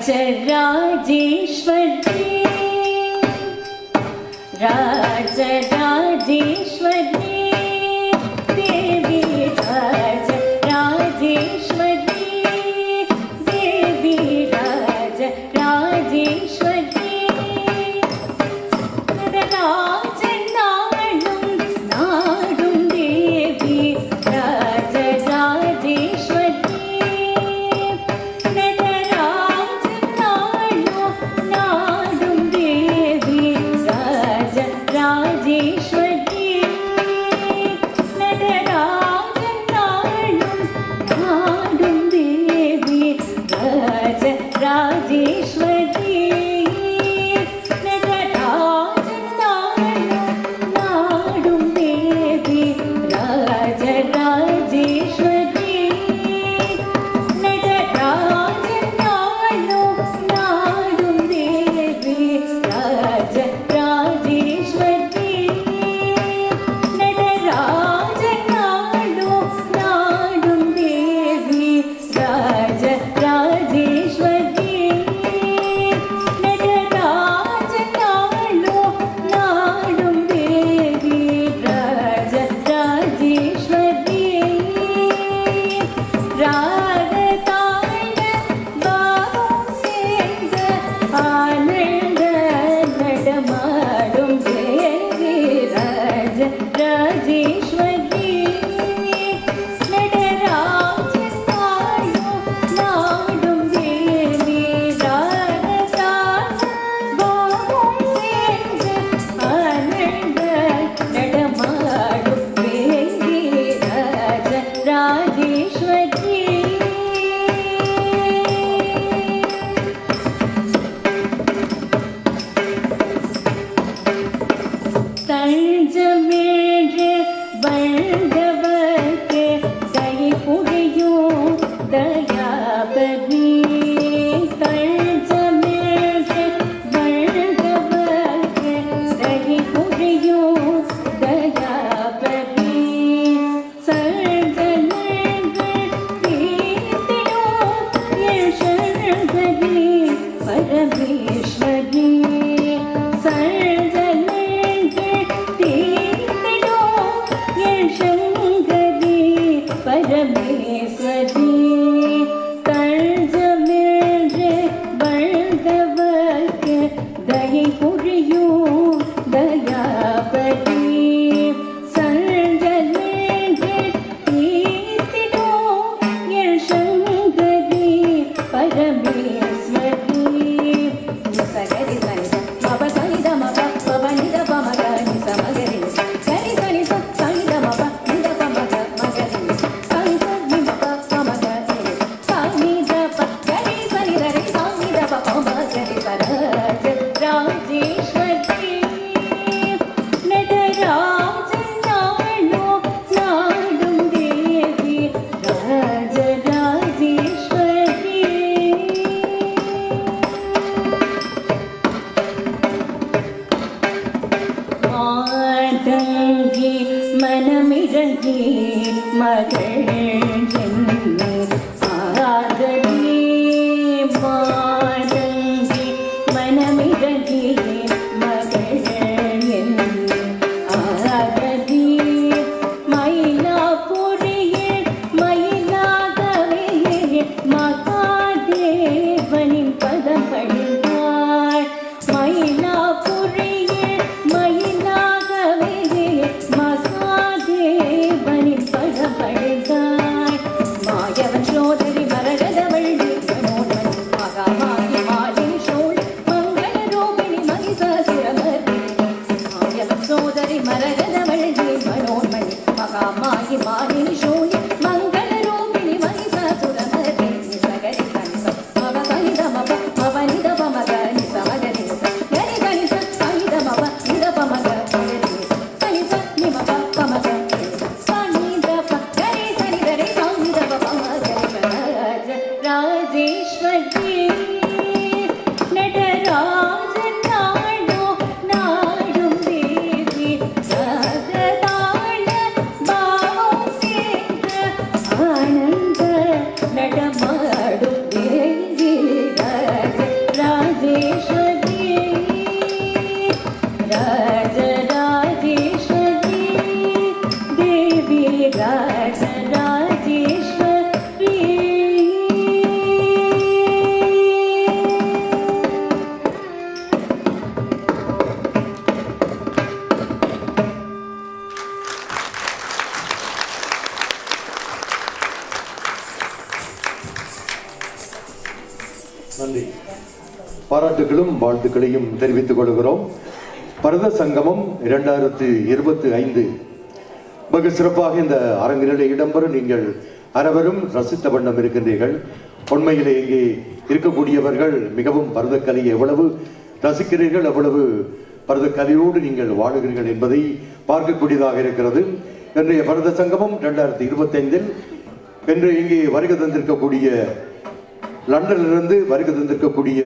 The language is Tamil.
राजराजेश्वरी राजराजेश्वरी देवी राजराजेश्वरी देवी राजराजेश्वरी राजनाडुं नाडुं देवी राजराजेश्वरी நடராஜனாடும் தேவி ராஜராஜேஸ்வரி நடராஜனாடும் நாடும் தேவி ராஜராஜேஸ்வரி நடராஜனாடும் நாடும் தேவி ராஜராஜேஸ்வரி தஞ்சமிழ் வந்தவர்க்கு தயை புரியும் தயாபதி தஞ்சமிழ் வந்தவர்க்கு தயை புரியும் தயாபதி சர்வநங்கள் தீர்த்திடும் யசோதரி பரமேஸ்வரி பரமேஸ்வரி தஞ்சமிழ் வந்தவர்க்கு தயை புரியும் தயாபதி சஞ்சமிழ் தீர்த்திடும் யசோதரி பரமேஸ்வரி சகரி சனி மப சனி த மப மப நி த ப மக நி ச மகரி சனி சனி ச சனி த மப நி த ப மக மகரி சனி ச நி மப ப மக சனி த ப கரி சனி த ரி சனி த ப ப மகரி ராஜேஸ்வரி நடராஜனாடும் நாடும் தேவி ராஜராஜேஸ்வரி மாதங்கி மனமிறங்கி மகள் என்னை ஆதரி மாதங்கி மனமிறங்கி மகள் என்னை ஆதரி மயிலாப்பூரியில் மயிலாகவே மகாதேவனின் பதம் பணிந்தாள் மயிலாப்பூரியில் மயிலாகவே மகாதேவனின் பதம் பணிந்தாள் நன்றி. பாராட்டுகளும் வாழ்த்துக்களையும் தெரிவித்துக் கொள்கிறோம். பரத சங்கமம் 2025 மிக சிறப்பாக இந்த அரங்கிலே இடம்பெற நீங்கள் அனைவரும் ரசித்த வண்ணம் இருக்கின்றீர்கள். உண்மையிலே இங்கே இருக்கக்கூடியவர்கள் மிகவும் பரதக்கலையை எவ்வளவு ரசிக்கிறீர்கள், எவ்வளவு பரதக்கலையோடு நீங்கள் வாழுகிறீர்கள் என்பதை பார்க்கக்கூடியதாக இருக்கிறது. இன்றைய பரத சங்கமம் 2025 இன்று இங்கே வருகை தந்திருக்கக்கூடிய லண்டனிலிருந்து வருகை தந்திருக்கக்கூடிய